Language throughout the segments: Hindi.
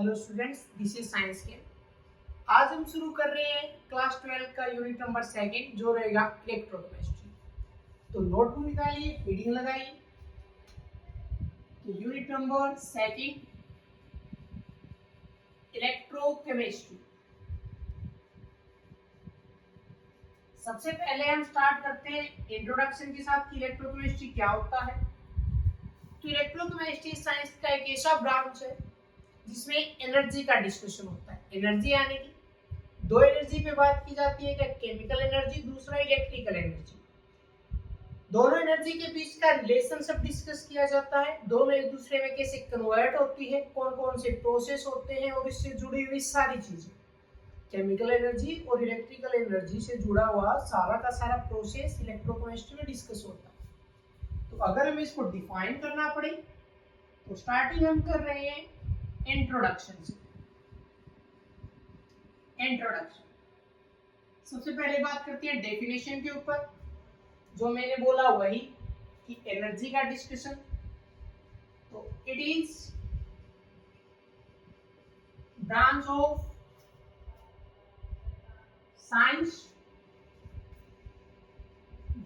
Hello students, this is science के। आज हम शुरू कर रहे हैं क्लास 12 का यूनिट नंबर सेकंड, जो रहेगा इलेक्ट्रोकेमिस्ट्री। तो नोटबुक निकालिए, रीडिंग लगाइए। तो यूनिट नंबर सेकंड, इलेक्ट्रोकेमिस्ट्री। सबसे पहले हम स्टार्ट करते हैं इंट्रोडक्शन के साथ कि इलेक्ट्रोकेमिस्ट्री क्या होता है। तो इलेक्ट्रोकेमिस्ट्री साइंस का एक ऐसा ब्रांच है जिसमें एनर्जी का डिस्कशन होता है। एनर्जी यानी कि दो एनर्जी पे बात की जाती है, एक केमिकल एनर्जी, दूसरा इलेक्ट्रिकल एनर्जी। दोनों एनर्जी के बीच का रिलेशनशिप डिस्कस किया जाता है। दोनों एक दूसरे में कैसे कन्वर्ट होती है, कौन कौन से प्रोसेस होते हैं और इससे जुड़ी हुई सारी चीजें। केमिकल एनर्जी और इलेक्ट्रिकल एनर्जी से जुड़ा हुआ सारा का सारा प्रोसेस इलेक्ट्रोकेमिस्ट्री में डिस्कस होता है। तो अगर हमें इसको डिफाइन करना पड़े तो स्टार्टिंग हम कर रहे हैं इंट्रोडक्शन से। इंट्रोडक्शन सबसे पहले बात करते हैं डेफिनेशन के ऊपर। जो मैंने बोला वही कि एनर्जी का डिस्कशन। तो it is branch of science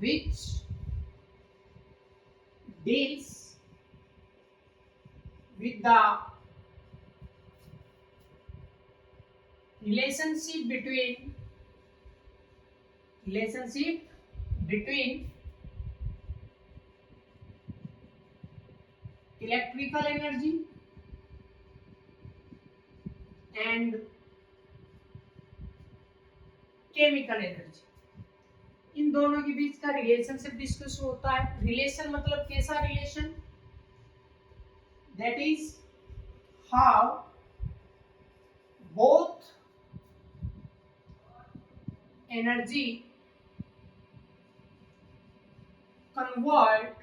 which deals with the relationship between electrical energy and chemical energy। इन दोनों के बीच का रिलेशनशिप डिस्कस होता है। रिलेशन मतलब कैसा relation? That is how both energy convert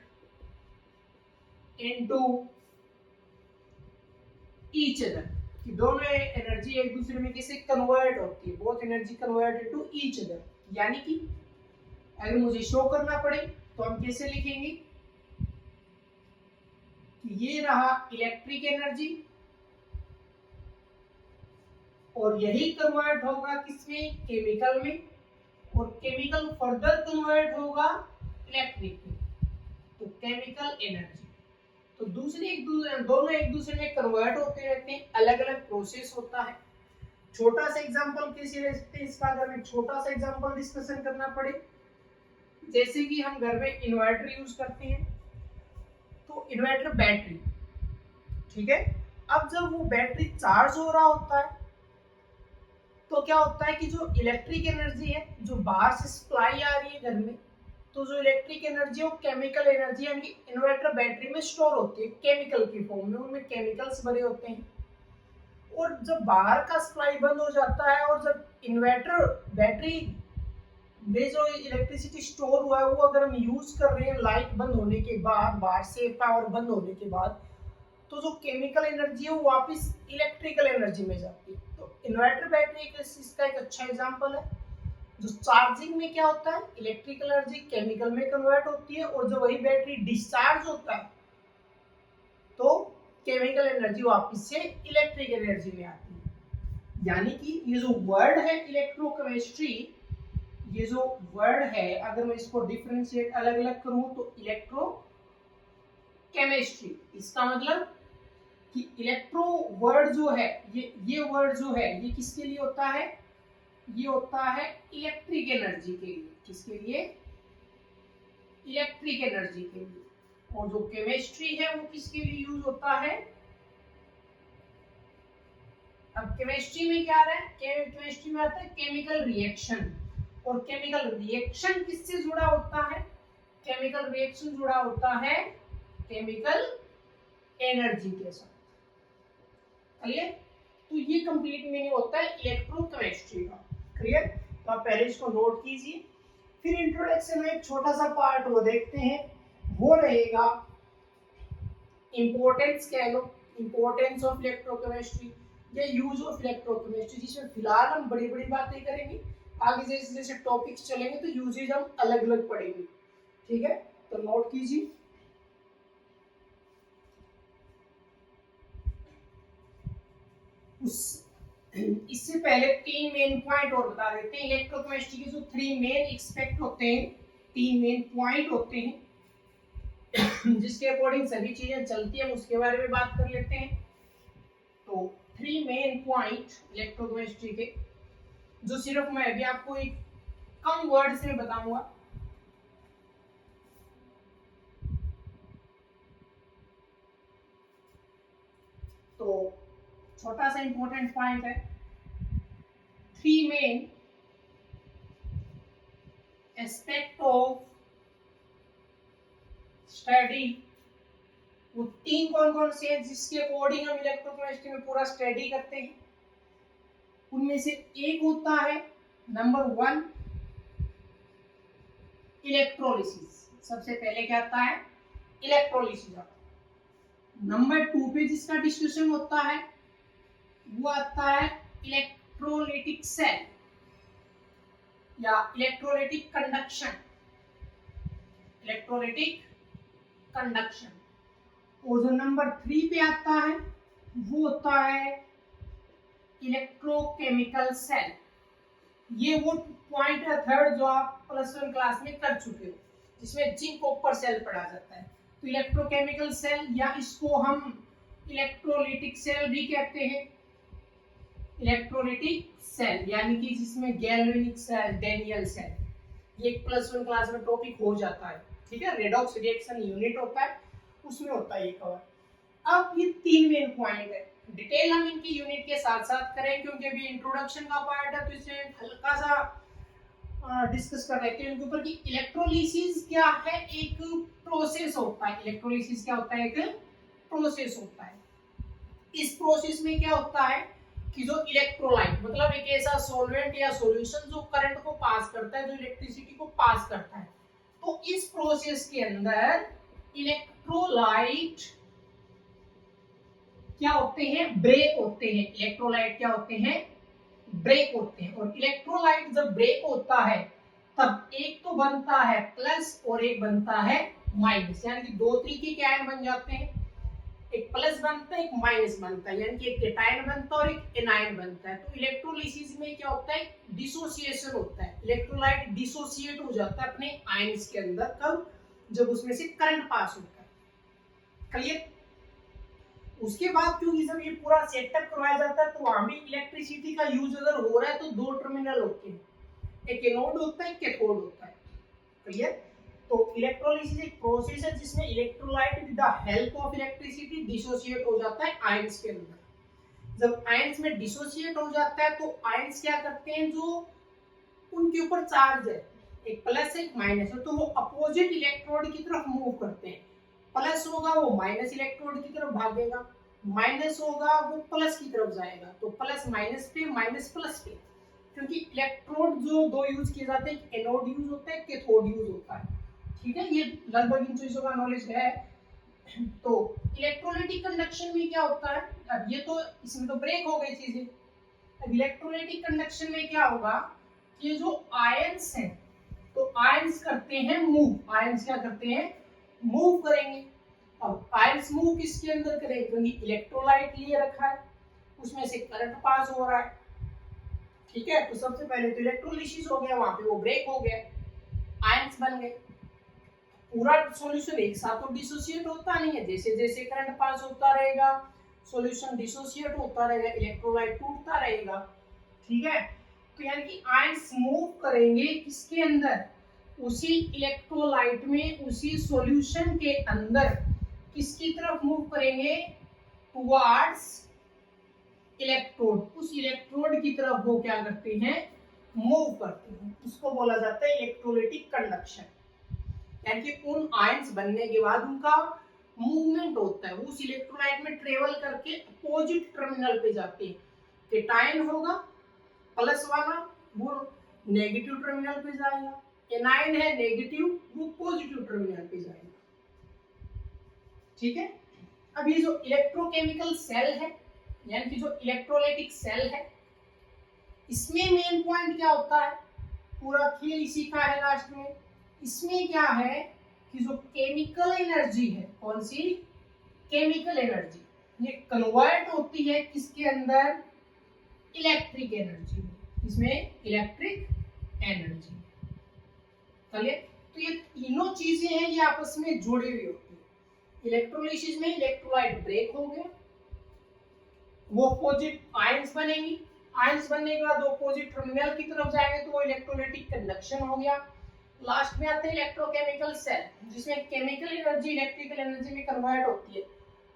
into each other, कि दोनों एनर्जी एक दूसरे में कैसे कन्वर्ट होती है। Both energy convert into each other, यानी कि अगर मुझे शो करना पड़े तो हम कैसे लिखेंगे कि ये रहा इलेक्ट्रिक एनर्जी और यही कन्वर्ट होगा किसमें? केमिकल में, और केमिकल फर्दर कन्वर्ट होगा इलेक्ट्रिक में। तो केमिकल एनर्जी। तो दोनों एक दूसरे में कन्वर्ट होते रहते हैं, अलग अलग प्रोसेस होता है। छोटा सा एग्जांपल कैसे ले सकते हैं इसका? अगर मैं छोटा सा एग्जांपल डिस्कशन करना पड़े, जैसे कि हम घर में इन्वर्टर यूज करते हैं। तो इन्वर्टर बैटरी, ठीक है। अब जब वो बैटरी चार्ज हो रहा होता है तो क्या होता है कि जो इलेक्ट्रिक एनर्जी है जो बाहर से सप्लाई आ रही है घर में, तो जो इलेक्ट्रिक एनर्जी है वो केमिकल एनर्जी यानी इन्वर्टर बैटरी में स्टोर होती है केमिकल की फॉर्म में, उनमें केमिकल्स भरे होते हैं। और जब बाहर का सप्लाई बंद हो जाता है और जब इन्वर्टर बैटरी में जो इलेक्ट्रिसिटी स्टोर हुआ है वो अगर हम यूज कर रहे हैं लाइट बंद होने के बाद, बाहर से पावर बंद होने के बाद, तो जो केमिकल एनर्जी है वो वापस इलेक्ट्रिकल एनर्जी में जाती है। तो इन्वर्टर बैटरी इसका एक अच्छा एग्जांपल है। जो चार्जिंग में क्या होता है, इलेक्ट्रिकल एनर्जी केमिकल में कन्वर्ट होती है, और जब वही बैटरी डिस्चार्ज होता है तो केमिकल एनर्जी वापस से इलेक्ट्रिक एनर्जी में आती है। यानी कि ये जो वर्ड है इलेक्ट्रोकेमिस्ट्री, ये जो वर्ड है अगर मैं इसको डिफरेंशिएट अलग अलग करूं तो इलेक्ट्रो केमिस्ट्री, इसका मतलब कि इलेक्ट्रो वर्ड जो है, ये वर्ड जो है ये किसके लिए होता है? ये होता है इलेक्ट्रिक एनर्जी के लिए। किसके लिए? इलेक्ट्रिक एनर्जी के लिए। और जो केमिस्ट्री है वो किसके लिए यूज होता है? अब केमिस्ट्री में क्या आ रहा है? केमिस्ट्री में आता है केमिकल रिएक्शन। और केमिकल रिएक्शन किससे जुड़ा होता है? केमिकल रिएक्शन जुड़ा होता है केमिकल एनर्जी के साथ। क्लियर? तो ये कंप्लीट मीनिंग होता है इलेक्ट्रोकेमिस्ट्री का। क्लियर? तो आप पहले इसको नोट कीजिए। फिर इंट्रोडक्शन में एक छोटा सा पार्ट वो देखते हैं, वो रहेगा इंपॉर्टेंस, कह लो इंपॉर्टेंस ऑफ इलेक्ट्रोकेमिस्ट्री या यूज ऑफ इलेक्ट्रोकेमिस्ट्री, जिसमें फिलहाल हम बड़ी बड़ी बातें करेंगे। आगे जैसे जैसे टॉपिक्स चलेंगे तो यूजेज हम अलग अलग पढ़ेंगे। ठीक है, तो नोट कीजिए। उस इससे पहले 3 मेन पॉइंट और बता देते हैं। इलेक्ट्रोकेमिस्ट्री के जो 3 मेन एक्सपेक्ट होते हैं, 3 मेन पॉइंट होते हैं जिसके अकॉर्डिंग सभी चीजें चलती है, उसके बारे में बात कर लेते हैं। तो 3 मेन पॉइंट इलेक्ट्रोकेमिस्ट्री के, जो सिर्फ मैं अभी आपको एक कम वर्ड्स में बताऊंगा। तो छोटा सा इंपॉर्टेंट पॉइंट है, 3 मेन एस्पेक्ट ऑफ स्टडी। वो 3 कौन कौन से हैं जिसके अकॉर्डिंग हम इलेक्ट्रोकेमिस्ट्री में पूरा स्टडी करते हैं? उनमें से एक होता है नंबर 1 इलेक्ट्रोलिसिस। सबसे पहले क्या आता है? इलेक्ट्रोलिसिस आता है। नंबर 2 पे जिसका डिस्कशन होता है वो आता है इलेक्ट्रोलाइटिक सेल या इलेक्ट्रोलाइटिक कंडक्शन। Electrolytic conduction. और जो नंबर 3 पे आता है वो होता है इलेक्ट्रोकेमिकल सेल। ये वो पॉइंट है थर्ड जो आप +1 क्लास में कर चुके हो, जिसमें जिंक कॉपर सेल पढ़ा जाता है। तो इलेक्ट्रोकेमिकल सेल, या इसको हम इलेक्ट्रोलाइटिक सेल भी कहते हैं। इलेक्ट्रोलाइटिक सेल यानी कि जिसमें गैल्वेनिक सेल, डैनियल सेल, ये +1 क्लास में टॉपिक हो जाता है। ठीक है, रेडॉक्स रिएक्शन यूनिट होता है, उसमें होता है ये कवर। अब ये 3 मेन पॉइंट है, डिटेल हम इनकी यूनिट के साथ साथ करें क्योंकि अभी इंट्रोडक्शन का पार्ट है, तो इसे हल्का सा डिस्कस कर लेते हैं इनके ऊपर कि इलेक्ट्रोलिसिस क्या है। एक प्रोसेस होता है, इलेक्ट्रोलिसिस क्या होता है? एक प्रोसेस होता है। इस प्रोसेस में क्या होता है कि जो इलेक्ट्रोलाइट, मतलब एक ऐसा सॉल्वेंट या सॉल्यूशन जो करंट को पास करता है, जो इलेक्ट्रिसिटी को पास करता है, तो इस प्रोसेस के अंदर इलेक्ट्रोलाइट क्या होते हैं? ब्रेक होते हैं। इलेक्ट्रोलाइट क्या होते हैं? ब्रेक होते हैं। और इलेक्ट्रोलाइट जब ब्रेक होता है तब एक तो बनता है प्लस और एक बनता है माइनस, यानी कि 2 तरीके के आयन बन जाते हैं। एक प्लस बनता है, एक माइनस बनता है, यानी कि एक केटायन बनता है और एक एनायन बनता है। तो इलेक्ट्रोलिसिस में क्या होता है? डिसोसिएशन होता है। इलेक्ट्रोलाइट डिसोसिएट हो जाता है अपने आयन्स के अंदर। कब? जब उसमें से करंट पास होता है। क्लियर? उसके बाद क्योंकि जब ये पूरा सेटअप करवाया जाता है तो वहां भी इलेक्ट्रिसिटी का यूज अगर हो रहा है तो 2 टर्मिनल होते हैं, एक एनोड होता है, एक कैथोड होता है। क्लियर? तो इलेक्ट्रोलिसिस एक प्रोसेस है जिसमें electrolyte with the help of electricity dissociate हो जाता है आयंस के अंदर। जब आयंस में डिसोसिएट हो जाता है तो आयंस क्या करते हैं, जो उनके ऊपर चार्ज है, एक प्लस एक माइनस है, तो वो अपोजिट इलेक्ट्रोड की तरफ मूव करते हैं। प्लस होगा वो माइनस इलेक्ट्रोड की तरफ भागेगा, माइनस होगा वो प्लस की तरफ जाएगा। तो प्लस माइनस पे, माइनस प्लस पे, क्योंकि इलेक्ट्रोड जो 2 यूज किए जाते हैं, एनोड यूज होता है, कैथोड यूज होता है। ठीक है, ये लगभग इन चीजों का नॉलेज है। तो इलेक्ट्रोलाइटिक कंडक्शन में क्या होता है? अब ये तो इसमें तो ब्रेक हो गई चीजें। अब इलेक्ट्रोलाइटिक कंडक्शन में क्या होगा कि ये जो आयंस हैं, तो आयंस करते हैं मूव। आयंस क्या करते हैं? मूव करेंगे। अब आयंस मूव किसके अंदर करेंगे? क्योंकि इलेक्ट्रोलाइट लिए रखा है, उसमें से करंट पास हो रहा है। ठीक है, तो सबसे पहले तो इलेक्ट्रोलिसिस हो गया, वहां पे वो ब्रेक हो गया, आयंस बन गए। पूरा सॉल्यूशन एक साथ तो डिसोसिएट होता नहीं है, जैसे जैसे करंट पास होता रहेगा सॉल्यूशन डिसोसिएट होता रहेगा, इलेक्ट्रोलाइट टूटता रहेगा। ठीक है, तो यानी कि आयंस मूव करेंगे किसके अंदर? उसी इलेक्ट्रोलाइट में, उसी सॉल्यूशन के अंदर किसकी तरफ मूव करेंगे? Towards electrode. उस इलेक्ट्रोड की तरफ वो क्या करते हैं? मूव करते हैं। उसको बोला जाता है इलेक्ट्रोलाइटिक कंडक्शन। यानी कि उन आयंस बनने के बाद उनका मूवमेंट होता है, वो उस इलेक्ट्रोलाइट में ट्रेवल करके अपोजिट टर्मिनल पे जाते हैं। केटायन होगा प्लस वाला, वो नेगेटिव टर्मिनल पे जाएगा, एनायन है नेगेटिव, वो पॉजिटिव टर्मिनल पे जाएगा। ठीक है, अब ये जो इलेक्ट्रोकेमिकल सेल है, यानी कि जो इलेक्ट्रोलाइटिक सेल है, इसमें मेन पॉइंट क्या होता है? पूरा खेल इसी का है लास्ट में। इसमें क्या है कि जो केमिकल एनर्जी है, कौन सी? केमिकल एनर्जी, ये कन्वर्ट होती है किसके अंदर? इलेक्ट्रिक एनर्जी में। इसमें इलेक्ट्रिक एनर्जी, चलिए। तो ये तीनों चीजें हैं, ये आपस में जुड़ी हुई होती है। इलेक्ट्रोलिसिस में इलेक्ट्रोलाइट ब्रेक हो गया, वो अपोजिट आयंस बनेंगी, आयंस बनने के बाद अपोजिट टर्मिनल की तरफ जाएंगे तो वो इलेक्ट्रोलाइटिक कंडक्शन हो गया। लास्ट में आते हैं इलेक्ट्रोकेमिकल सेल, जिसमें केमिकल एनर्जी इलेक्ट्रिकल एनर्जी में कन्वर्ट होती है।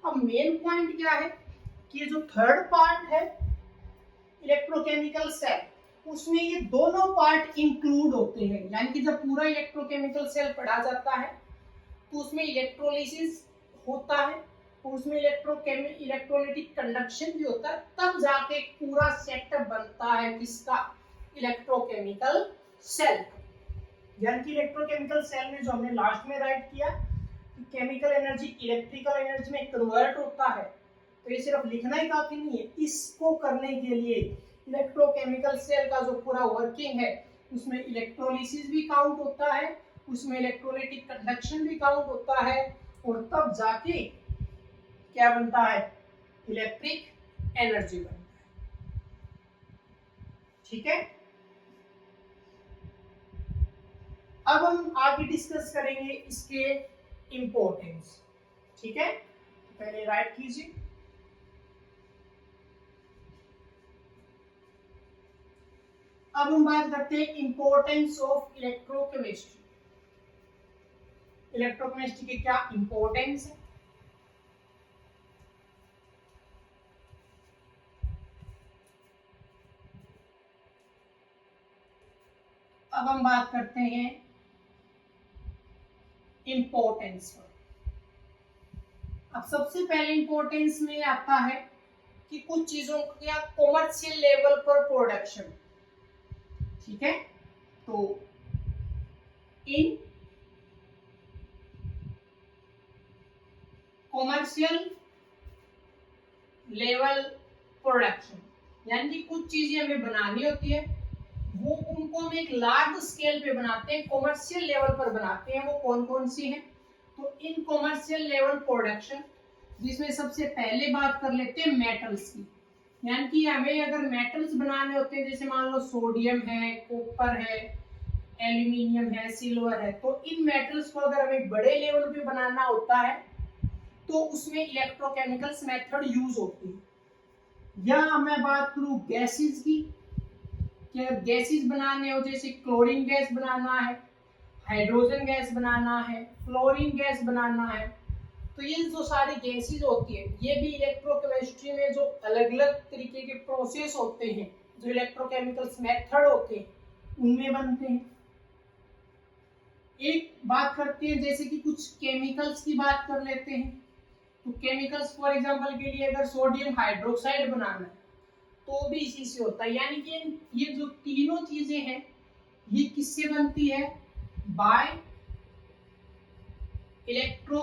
अब मेन पॉइंट क्या है कि ये जो थर्ड पार्ट है इलेक्ट्रोकेमिकल सेल, उसमें ये दोनों पार्ट इंक्लूड होते हैं। यानी कि जब पूरा इलेक्ट्रोकेमिकल सेल पढ़ा जाता है तो उसमें इलेक्ट्रोलिसिस होता है और उसमें इलेक्ट्रोलाइटिक कंडक्शन भी होता है, तब जाके पूरा सेटअप बनता है किसका, इलेक्ट्रोकेमिकल सेल। यानी कि इलेक्ट्रोकेमिकल सेल में जो हमने लास्ट में राइट किया कि केमिकल एनर्जी इलेक्ट्रिकल एनर्जी में कन्वर्ट होता है, तो ये सिर्फ लिखना ही काफी नहीं है। इसको करने के लिए इलेक्ट्रोकेमिकल सेल का जो पूरा वर्किंग है उसमें इलेक्ट्रोलिसिस भी काउंट होता है, उसमें इलेक्ट्रोलाइटिक कंडक्शन भी काउंट होता है, और तब जाके क्या बनता है, इलेक्ट्रिक एनर्जी बनता है। ठीक है, अब हम आगे डिस्कस करेंगे इसके इंपॉर्टेंस। ठीक है, पहले राइट कीजिए। अब हम बात करते हैं इंपॉर्टेंस ऑफ इलेक्ट्रोकेमिस्ट्री। इलेक्ट्रोकेमिस्ट्री के क्या इंपॉर्टेंस है। अब हम बात करते हैं इंपॉर्टेंस पर। अब सबसे पहले इंपॉर्टेंस में आता है कि कुछ चीजों का कॉमर्शियल लेवल पर प्रोडक्शन। ठीक है, तो इन कॉमर्शियल लेवल प्रोडक्शन, यानी कि कुछ चीजें हमें बनानी होती है, वो उनको हम एक लार्ज स्केल पे बनाते हैं, कॉमर्शियल लेवल पर बनाते हैं। वो कौन कौन सी हैं, तो इन कॉमर्शियल लेवल प्रोडक्शन, जिसमें सबसे पहले बात कर लेते हैं मेटल्स की। यानी कि हमें अगर मेटल्स बनाने होते हैं, जैसे मान लो सोडियम है, कॉपर है, एल्यूमिनियम है, सिल्वर है, तो इन मेटल्स को अगर हमें बड़े लेवल पे बनाना होता है तो उसमें इलेक्ट्रोकेमिकल्स मेथड यूज होती है। या मैं बात करूं गैसेस की, कि गैसेस बनाने हो, जैसे क्लोरीन गैस बनाना है, हाइड्रोजन गैस बनाना है, फ्लोरीन गैस बनाना है, तो ये जो सारी गैसेस होती है, ये भी इलेक्ट्रोकेमिस्ट्री में जो अलग अलग तरीके के प्रोसेस होते हैं, जो इलेक्ट्रोकेमिकल्स मेथड होते हैं, उनमें बनते हैं। एक बात करते हैं, जैसे कि कुछ केमिकल्स की बात कर लेते हैं। तो केमिकल्स फॉर एग्जांपल के लिए अगर सोडियम हाइड्रोक्साइड बनाना है तो भी इसी से होता है। यानी कि ये जो तीनों चीजें हैं ये किससे बनती है, बाय इलेक्ट्रो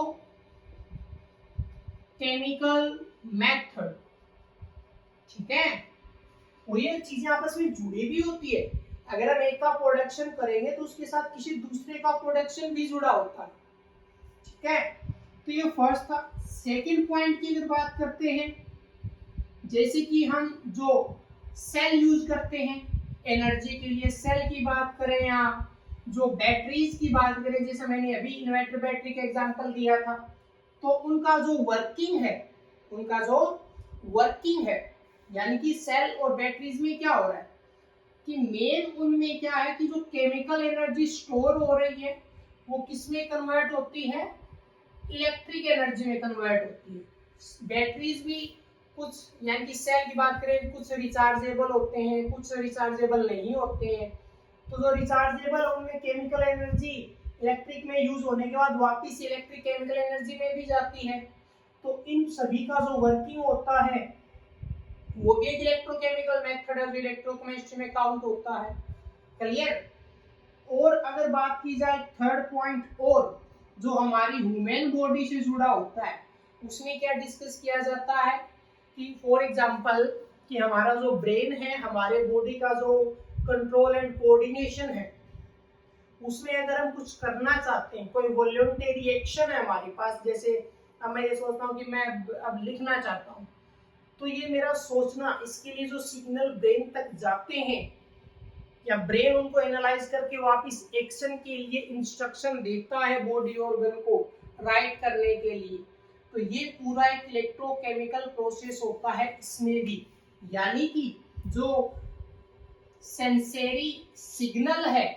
केमिकल मेथड। ठीक है, और ये चीजें आपस में जुड़ी भी होती है। अगर हम एक का प्रोडक्शन करेंगे तो उसके साथ किसी दूसरे का प्रोडक्शन भी जुड़ा होता है। ठीक है, तो ये फर्स्ट था। सेकंड पॉइंट की अगर बात करते हैं, जैसे कि हम जो सेल यूज करते हैं एनर्जी के लिए, सेल की बात करें या जो बैटरीज की बात करें, जैसे मैंने अभी इन्वर्टर बैटरी का एग्जांपल दिया था, तो उनका जो वर्किंग है, यानी कि सेल और बैटरीज में क्या हो रहा है कि मेन उनमें क्या है कि जो केमिकल एनर्जी स्टोर हो रही है वो किसमें कन्वर्ट होती है, इलेक्ट्रिक एनर्जी में कन्वर्ट होती है। बैटरीज भी कुछ, यानी कि सेल की बात करें, कुछ रिचार्जेबल होते हैं, कुछ रिचार्जेबल नहीं होते हैं। तो जो रिचार्जेबल उनमें केमिकल एनर्जी इलेक्ट्रिक में यूज होने के बाद वापस इलेक्ट्रिक केमिकल एनर्जी में भी जाती है। तो इन सभी का जो वर्किंग होता है वो भी एक इलेक्ट्रोकेमिकल मेथड है, इलेक्ट्रोकेमिस्ट्री में काउंट होता है। क्लियर। और अगर बात की जाए थर्ड पॉइंट, और जो हमारी ह्यूमन बॉडी से जुड़ा होता है, उसमें क्या डिस्कस किया जाता है कि फॉर एग्जांपल कि हमारा जो ब्रेन है, हमारे बॉडी का जो कंट्रोल एंड कोऑर्डिनेशन है, उसमें अगर हम कुछ करना चाहते हैं, कोई वॉलंटरी एक्शन है हमारे पास, जैसे अब मैं ये सोचता हूँ कि मैं अब लिखना चाहता हूँ, तो ये मेरा सोचना, इसके लिए जो सिग्नल ब्रेन तक जाते हैं या ब्रेन उनको एनालाइज करके वापस एक्शन के लिए इंस्ट्रक्शन देता है बॉडी ऑर्गन को राइट करने के लिए, तो ये पूरा एक इलेक्ट्रोकेमिकल प्रोसेस होता है इसमें भी। यानी कि जो सेंसरी सिग्नल है,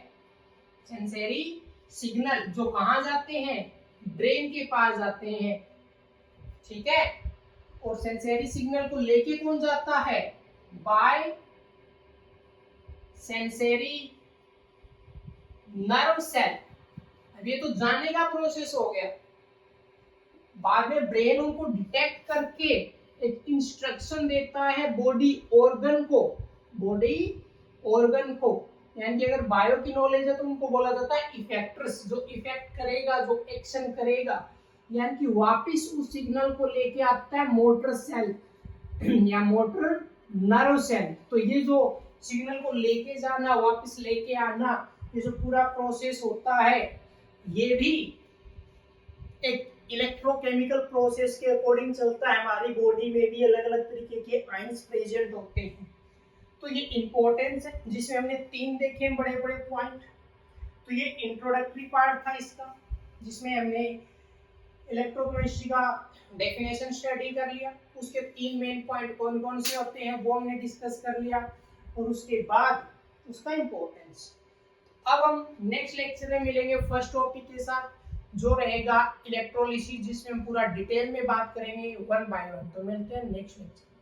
सेंसरी सिग्नल जो कहाँ जाते हैं, ब्रेन के पास जाते हैं, ठीक है। और सेंसरी सिग्नल को लेके कौन जाता है, बाय सेंसरी नर्व सेल। अब ये तो जानने का प्रोसेस हो गया, बाद में ब्रेन उनको डिटेक्ट करके एक इंस्ट्रक्शन देता है बॉडी ऑर्गन को, बॉडी ऑर्गन को। यानी कि अगर बायो की नॉलेज है तो उनको बोला जाता है इफेक्टर्स, जो इफेक्ट करेगा, जो एक्शन करेगा। यानी कि वापस उस सिग्नल को लेके आता है मोटर सेल या मोटर नर्व सेल। तो ये जो सिग्नल को लेके जाना, वापस लेके आना, ये जो पूरा प्रोसेस होता है, ये भी एक इलेक्ट्रोकेमिकल प्रोसेस के अकॉर्डिंग चलता है। हमारी बॉडी में भी अलग अलग तरीके के आयंस प्रेजेंट होते हैं। तो ये इंपॉर्टेंस है, जिसमें हमने 3 देखे बड़े बड़े पॉइंट। तो ये इंट्रोडक्टरी पार्ट था इसका, जिसमें हमने इलेक्ट्रोकेमिस्ट्री का डेफिनेशन स्टडी कर लिया, उसके 3 मेन पॉइंट कौन कौन से होते हैं वो हमने डिस्कस कर लिया, और उसके बाद उसका इंपॉर्टेंस। अब हम नेक्स्ट लेक्चर में मिलेंगे फर्स्ट टॉपिक के साथ, जो रहेगा इलेक्ट्रोलिसिस, जिसमें हम पूरा डिटेल में बात करेंगे 1 बाय 1। तो मिलते हैं नेक्स्ट लेक्चर।